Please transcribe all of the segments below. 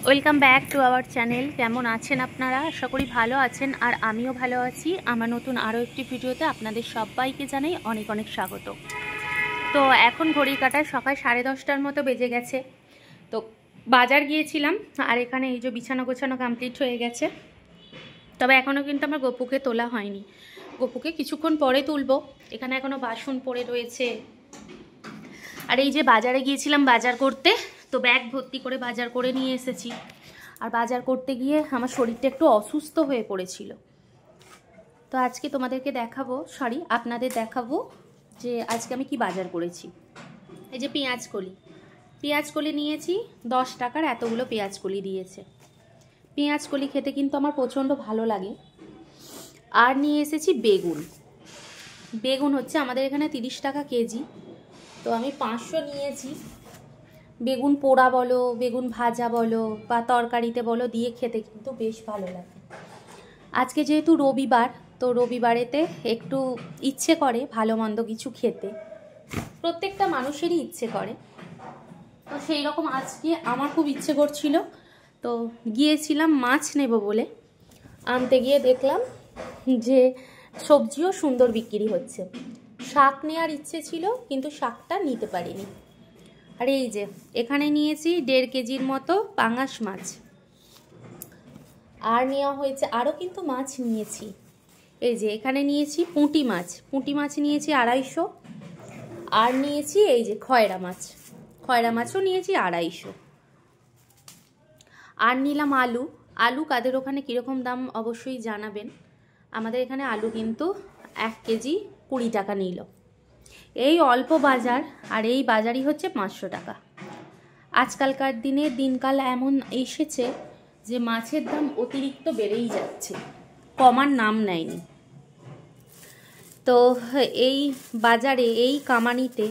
Welcome back to our channel. কেমন আছেন আপনারা? আশা করি ভালো আছেন, আর আমিও ভালো আছি। আমার নতুন আরও একটি ভিডিওতে আপনাদের সবাইকে জানাই অনেক অনেক স্বাগত। তো এখন ঘড়ি কাটায় সকাল 10:30টার মতো বেজে গেছে। তো বাজার গিয়েছিলাম, আর এখানে এই যে বিছানা গোছানো কমপ্লিট হয়ে গেছে। তবে এখনও কিন্তু আমার গপুকে তোলা হয়নি। গপুকে কিছুক্ষণ পরে তুলবো। এখানে এখনও বাসন পড়ে রয়েছে। আর এই যে বাজারে গিয়েছিলাম বাজার করতে, তো ব্যাগ ভর্তি করে বাজার করে নিয়ে এসেছি। আর বাজার করতে গিয়ে আমার শরীরটা একটু অসুস্থ হয়ে পড়েছিল। তো আজকে তোমাদেরকে দেখাবো, আপনাদের দেখাবো যে আজকে আমি কি বাজার করেছি। এই যে পেঁয়াজকলি নিয়েছি 10 টাকার এতগুলো পেঁয়াজকলি দিয়েছে। পেঁয়াজকলি খেতে কিন্তু আমার প্রচণ্ড ভালো লাগে। আর নিয়ে এসেছি বেগুন হচ্ছে আমাদের এখানে 30 টাকা কেজি। তো আমি 500 নিয়েছি। বেগুন পোড়া বলো, বেগুন ভাজা বলো, বা তরকারিতে বলো, দিয়ে খেতে কিন্তু বেশ ভালো লাগে। আজকে যেহেতু রবিবার, তো রবিবারেতে একটু ইচ্ছে করে ভালো মন্দ কিছু খেতে। প্রত্যেকটা মানুষেরই ইচ্ছে করে। তো সেই রকম আজকে আমার খুব ইচ্ছে করছিল। তো গিয়েছিলাম মাছ নেব বলে। আনতে গিয়ে দেখলাম যে সবজিও সুন্দর বিক্রি হচ্ছে। শাক নেওয়ার ইচ্ছে ছিল, কিন্তু শাকটা নিতে পারিনি। আর এই যে এখানে নিয়েছি 1.5 কেজির মতো পাঙাশ মাছ। আর নেওয়া হয়েছে আরও কিন্তু মাছ নিয়েছি। এই যে এখানে নিয়েছি পুঁটি মাছ নিয়েছি 250। আর নিয়েছি এই যে খয়রা মাছও নিয়েছি 250। আর নিলাম আলু কাদের ওখানে কীরকম দাম অবশ্যই জানাবেন। আমাদের এখানে আলু কিন্তু 1 কেজি 20 টাকা নিল। এই অল্প বাজার, আর এই বাজারই হচ্ছে 500 টাকা। আজকালকার দিনে দিনকাল এমন এসেছে যে মাছের দাম অতিরিক্ত বেড়েই যাচ্ছে, কমার নাম নেয়নি। তো এই বাজারে, এই কামানিতে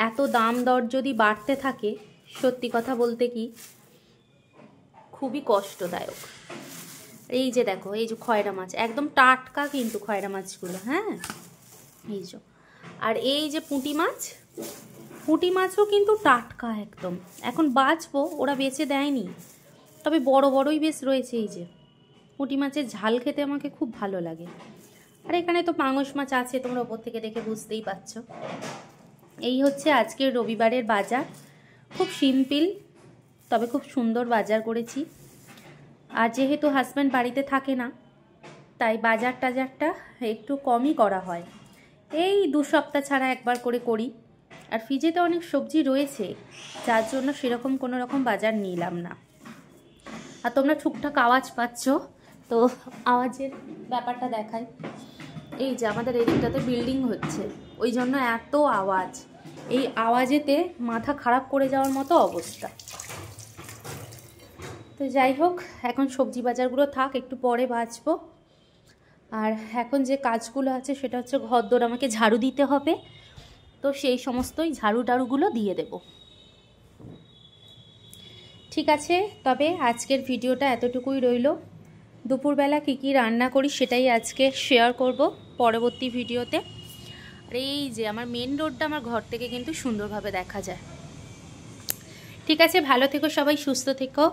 এত দাম দর যদি বাড়তে থাকে, সত্যি কথা বলতে কি খুবই কষ্টদায়ক। এই যে দেখো, এই যে খয়রা মাছ একদম টাটকা কিন্তু খয়রা মাছগুলো, হ্যাঁ এই যে। আর এই যে পুঁটি মাছও কিন্তু টাটকা একদম। এখন বাঁচবো, ওরা বেচে দেয়নি, তবে বড়ই বেশ রয়েছে। এই যে পুঁটি মাছের ঝাল খেতে আমাকে খুব ভালো লাগে। আর এখানে তো পাঙাশ মাছ আছে, তোমরা ওপর থেকে দেখে বুঝতেই পারছো। এই হচ্ছে আজকের রবিবারের বাজার। খুব সিম্পল, তবে খুব সুন্দর বাজার করেছি। আর যেহেতু হাজব্যান্ড বাড়িতে থাকে না, তাই বাজারটা একটু কমই করা হয়। এই 2 সপ্তাহ ছাড়া একবার করে করি। আর ফ্রিজেতে অনেক সবজি রয়েছে, যার জন্য সেরকম কোনো রকম বাজার নিলাম না। আর তোমরা টুকটাক আওয়াজ পাচ্ছ, তো আওয়াজের ব্যাপারটা দেখাই। এই যে আমাদের এদিকটাতে বিল্ডিং হচ্ছে, ওই জন্য এত আওয়াজ। এই আওয়াজেতে মাথা খারাপ করে যাওয়ার মতো অবস্থা। তো যাই হোক, এখন সবজি বাজারগুলো থাক, একটু পরে বাঁচবো। আর এখন যে কাজগুলো আছে সেটা হচ্ছে ঘরদোর আমাকে ঝাড়ু দিতে হবে। তো সেই সমস্তই ঝাড়ুগুলো দিয়ে দেব। ঠিক আছে, তবে আজকের ভিডিওটা এতটুকুই রইল। দুপুরবেলা কী রান্না করি সেটাই আজকে শেয়ার করব পরবর্তী ভিডিওতে। আর এই যে আমার মেন রোডটা আমার ঘর থেকে কিন্তু সুন্দরভাবে দেখা যায়। ঠিক আছে, ভালো থেকো সবাই, সুস্থ থেকো।